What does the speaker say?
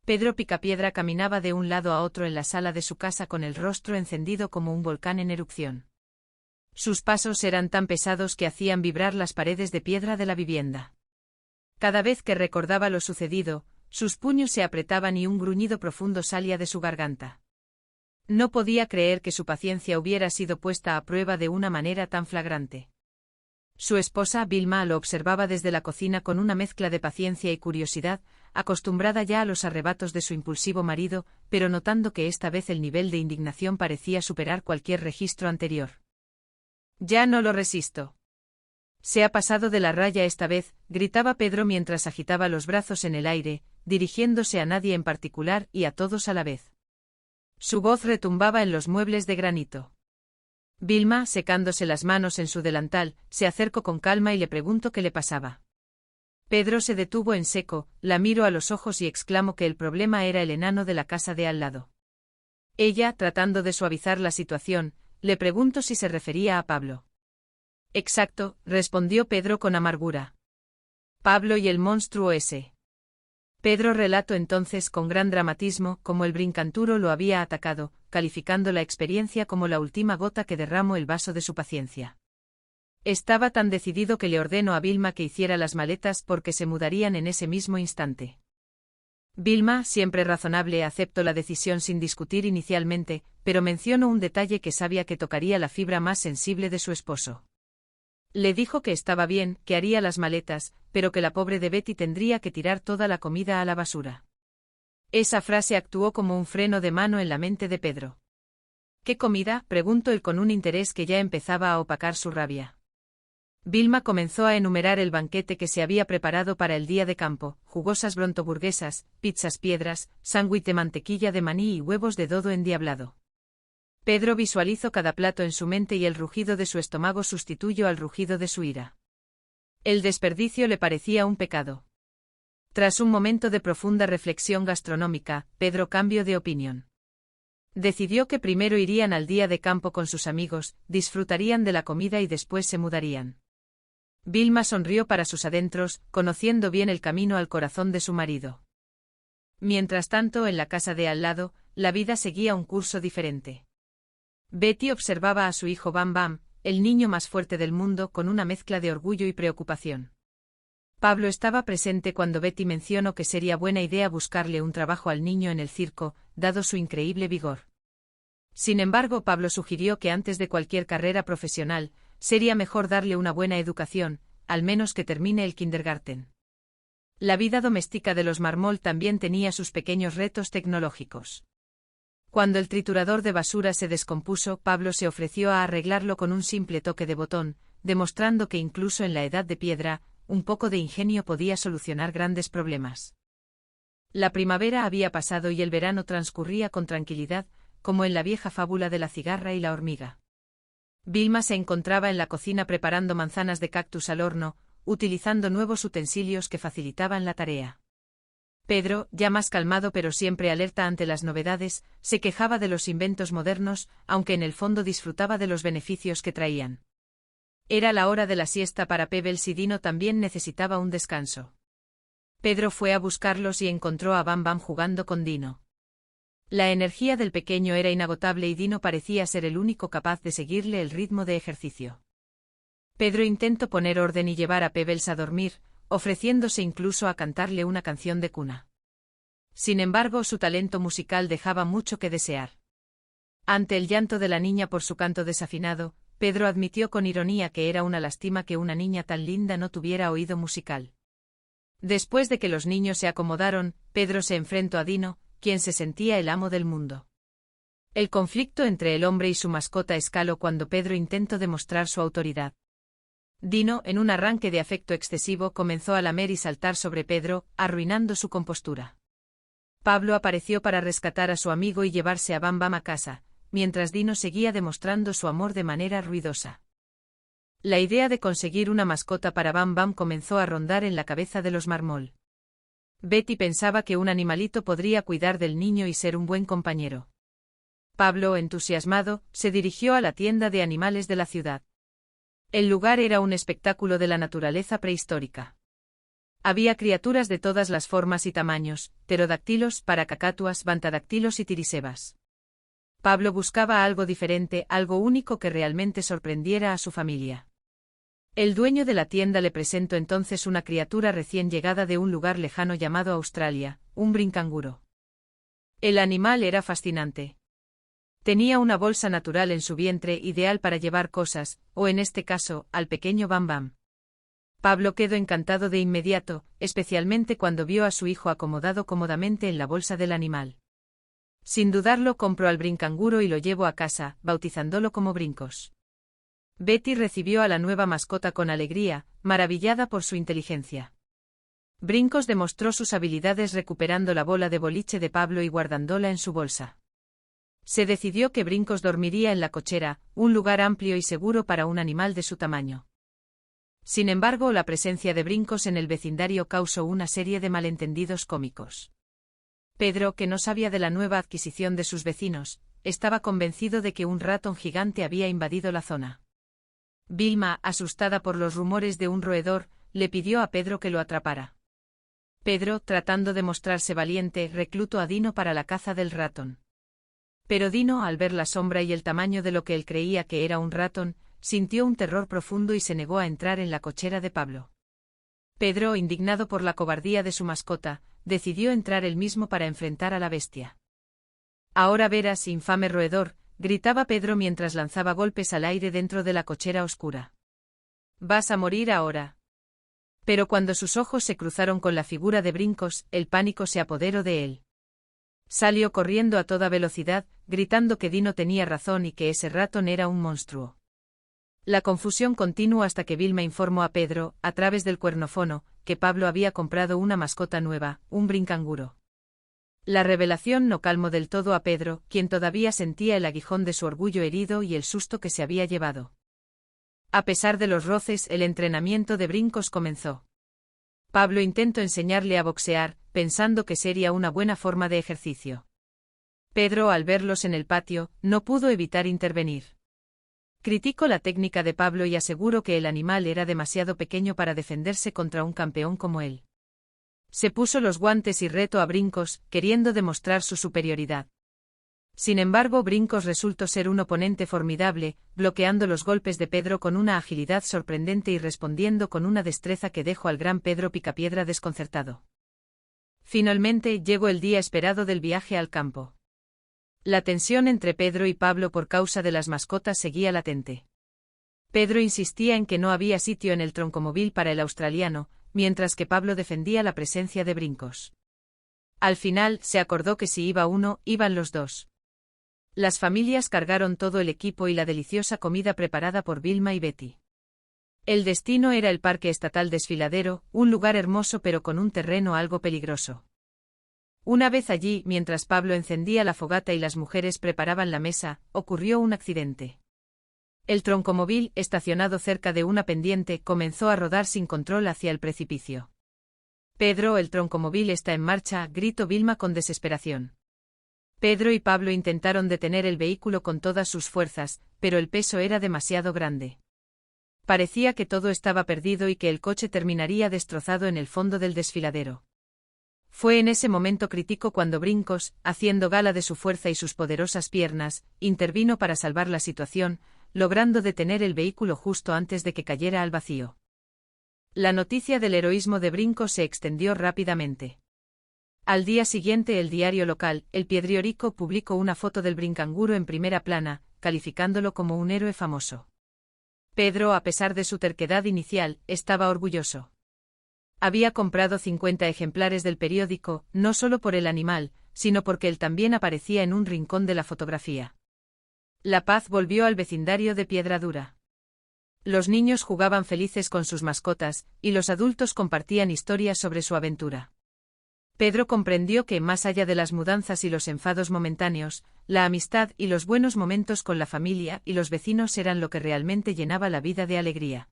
Pedro Picapiedra caminaba de un lado a otro en la sala de su casa con el rostro encendido como un volcán en erupción. Sus pasos eran tan pesados que hacían vibrar las paredes de piedra de la vivienda. Cada vez que recordaba lo sucedido, sus puños se apretaban y un gruñido profundo salía de su garganta. No podía creer que su paciencia hubiera sido puesta a prueba de una manera tan flagrante. Su esposa, Vilma, lo observaba desde la cocina con una mezcla de paciencia y curiosidad, acostumbrada ya a los arrebatos de su impulsivo marido, pero notando que esta vez el nivel de indignación parecía superar cualquier registro anterior. «Ya no lo resisto. Se ha pasado de la raya esta vez», gritaba Pedro mientras agitaba los brazos en el aire, dirigiéndose a nadie en particular y a todos a la vez. Su voz retumbaba en los muebles de granito. Vilma, secándose las manos en su delantal, se acercó con calma y le preguntó qué le pasaba. Pedro se detuvo en seco, la miró a los ojos y exclamó que el problema era el enano de la casa de al lado. Ella, tratando de suavizar la situación, le preguntó si se refería a Pablo. «Exacto», respondió Pedro con amargura. «Pablo y el monstruo ese». Pedro relató entonces con gran dramatismo cómo el brincanturo lo había atacado, calificando la experiencia como la última gota que derramó el vaso de su paciencia. Estaba tan decidido que le ordenó a Vilma que hiciera las maletas porque se mudarían en ese mismo instante. Vilma, siempre razonable, aceptó la decisión sin discutir inicialmente, pero mencionó un detalle que sabía que tocaría la fibra más sensible de su esposo. Le dijo que estaba bien, que haría las maletas, pero que la pobre de Betty tendría que tirar toda la comida a la basura. Esa frase actuó como un freno de mano en la mente de Pedro. «¿Qué comida?», preguntó él con un interés que ya empezaba a opacar su rabia. Vilma comenzó a enumerar el banquete que se había preparado para el día de campo: jugosas brontoburguesas, pizzas piedras, sándwich de mantequilla de maní y huevos de dodo endiablado. Pedro visualizó cada plato en su mente y el rugido de su estómago sustituyó al rugido de su ira. El desperdicio le parecía un pecado. Tras un momento de profunda reflexión gastronómica, Pedro cambió de opinión. Decidió que primero irían al día de campo con sus amigos, disfrutarían de la comida y después se mudarían. Vilma sonrió para sus adentros, conociendo bien el camino al corazón de su marido. Mientras tanto, en la casa de al lado, la vida seguía un curso diferente. Betty observaba a su hijo Bam Bam, el niño más fuerte del mundo, con una mezcla de orgullo y preocupación. Pablo estaba presente cuando Betty mencionó que sería buena idea buscarle un trabajo al niño en el circo, dado su increíble vigor. Sin embargo, Pablo sugirió que antes de cualquier carrera profesional, sería mejor darle una buena educación, al menos que termine el kindergarten. La vida doméstica de los Marmol también tenía sus pequeños retos tecnológicos. Cuando el triturador de basura se descompuso, Pablo se ofreció a arreglarlo con un simple toque de botón, demostrando que incluso en la edad de piedra, un poco de ingenio podía solucionar grandes problemas. La primavera había pasado y el verano transcurría con tranquilidad, como en la vieja fábula de la cigarra y la hormiga. Vilma se encontraba en la cocina preparando manzanas de cactus al horno, utilizando nuevos utensilios que facilitaban la tarea. Pedro, ya más calmado pero siempre alerta ante las novedades, se quejaba de los inventos modernos, aunque en el fondo disfrutaba de los beneficios que traían. Era la hora de la siesta para Pebbles y Dino también necesitaba un descanso. Pedro fue a buscarlos y encontró a Bam Bam jugando con Dino. La energía del pequeño era inagotable y Dino parecía ser el único capaz de seguirle el ritmo de ejercicio. Pedro intentó poner orden y llevar a Pebbles a dormir, ofreciéndose incluso a cantarle una canción de cuna. Sin embargo, su talento musical dejaba mucho que desear. Ante el llanto de la niña por su canto desafinado, Pedro admitió con ironía que era una lástima que una niña tan linda no tuviera oído musical. Después de que los niños se acomodaron, Pedro se enfrentó a Dino, quien se sentía el amo del mundo. El conflicto entre el hombre y su mascota escaló cuando Pedro intentó demostrar su autoridad. Dino, en un arranque de afecto excesivo, comenzó a lamer y saltar sobre Pedro, arruinando su compostura. Pablo apareció para rescatar a su amigo y llevarse a Bam Bam a casa, mientras Dino seguía demostrando su amor de manera ruidosa. La idea de conseguir una mascota para Bam Bam comenzó a rondar en la cabeza de los Marmol. Betty pensaba que un animalito podría cuidar del niño y ser un buen compañero. Pablo, entusiasmado, se dirigió a la tienda de animales de la ciudad. El lugar era un espectáculo de la naturaleza prehistórica. Había criaturas de todas las formas y tamaños, pterodáctilos, paracacatuas, bantadactilos y tirisebas. Pablo buscaba algo diferente, algo único que realmente sorprendiera a su familia. El dueño de la tienda le presentó entonces una criatura recién llegada de un lugar lejano llamado Australia, un brincanguro. El animal era fascinante. Tenía una bolsa natural en su vientre ideal para llevar cosas, o en este caso, al pequeño Bam Bam. Pablo quedó encantado de inmediato, especialmente cuando vio a su hijo acomodado cómodamente en la bolsa del animal. Sin dudarlo compró al brincanguro y lo llevó a casa, bautizándolo como Brincos. Betty recibió a la nueva mascota con alegría, maravillada por su inteligencia. Brincos demostró sus habilidades recuperando la bola de boliche de Pablo y guardándola en su bolsa. Se decidió que Brincos dormiría en la cochera, un lugar amplio y seguro para un animal de su tamaño. Sin embargo, la presencia de Brincos en el vecindario causó una serie de malentendidos cómicos. Pedro, que no sabía de la nueva adquisición de sus vecinos, estaba convencido de que un ratón gigante había invadido la zona. Vilma, asustada por los rumores de un roedor, le pidió a Pedro que lo atrapara. Pedro, tratando de mostrarse valiente, reclutó a Dino para la caza del ratón. Pero Dino, al ver la sombra y el tamaño de lo que él creía que era un ratón, sintió un terror profundo y se negó a entrar en la cochera de Pablo. Pedro, indignado por la cobardía de su mascota, decidió entrar él mismo para enfrentar a la bestia. «Ahora verás, infame roedor», gritaba Pedro mientras lanzaba golpes al aire dentro de la cochera oscura. «Vas a morir ahora». Pero cuando sus ojos se cruzaron con la figura de Brincos, el pánico se apoderó de él. Salió corriendo a toda velocidad, gritando que Dino tenía razón y que ese ratón era un monstruo. La confusión continuó hasta que Vilma informó a Pedro, a través del cuernófono, que Pablo había comprado una mascota nueva, un brincanguro. La revelación no calmó del todo a Pedro, quien todavía sentía el aguijón de su orgullo herido y el susto que se había llevado. A pesar de los roces, el entrenamiento de Brincos comenzó. Pablo intentó enseñarle a boxear, pensando que sería una buena forma de ejercicio. Pedro, al verlos en el patio, no pudo evitar intervenir. Criticó la técnica de Pablo y aseguró que el animal era demasiado pequeño para defenderse contra un campeón como él. Se puso los guantes y retó a Brincos, queriendo demostrar su superioridad. Sin embargo, Brincos resultó ser un oponente formidable, bloqueando los golpes de Pedro con una agilidad sorprendente y respondiendo con una destreza que dejó al gran Pedro Picapiedra desconcertado. Finalmente llegó el día esperado del viaje al campo. La tensión entre Pedro y Pablo por causa de las mascotas seguía latente. Pedro insistía en que no había sitio en el troncomóvil para el australiano, mientras que Pablo defendía la presencia de Brincos. Al final, se acordó que si iba uno, iban los dos. Las familias cargaron todo el equipo y la deliciosa comida preparada por Vilma y Betty. El destino era el Parque Estatal Desfiladero, un lugar hermoso pero con un terreno algo peligroso. Una vez allí, mientras Pablo encendía la fogata y las mujeres preparaban la mesa, ocurrió un accidente. El troncomóvil, estacionado cerca de una pendiente, comenzó a rodar sin control hacia el precipicio. «Pedro, el troncomóvil está en marcha», gritó Vilma con desesperación. Pedro y Pablo intentaron detener el vehículo con todas sus fuerzas, pero el peso era demasiado grande. Parecía que todo estaba perdido y que el coche terminaría destrozado en el fondo del desfiladero. Fue en ese momento crítico cuando Brincos, haciendo gala de su fuerza y sus poderosas piernas, intervino para salvar la situación, logrando detener el vehículo justo antes de que cayera al vacío. La noticia del heroísmo de Brincos se extendió rápidamente. Al día siguiente el diario local, El Piedriorico, publicó una foto del brincanguro en primera plana, calificándolo como un héroe famoso. Pedro, a pesar de su terquedad inicial, estaba orgulloso. Había comprado 50 ejemplares del periódico, no solo por el animal, sino porque él también aparecía en un rincón de la fotografía. La paz volvió al vecindario de Piedradura. Los niños jugaban felices con sus mascotas, y los adultos compartían historias sobre su aventura. Pedro comprendió que, más allá de las mudanzas y los enfados momentáneos, la amistad y los buenos momentos con la familia y los vecinos eran lo que realmente llenaba la vida de alegría.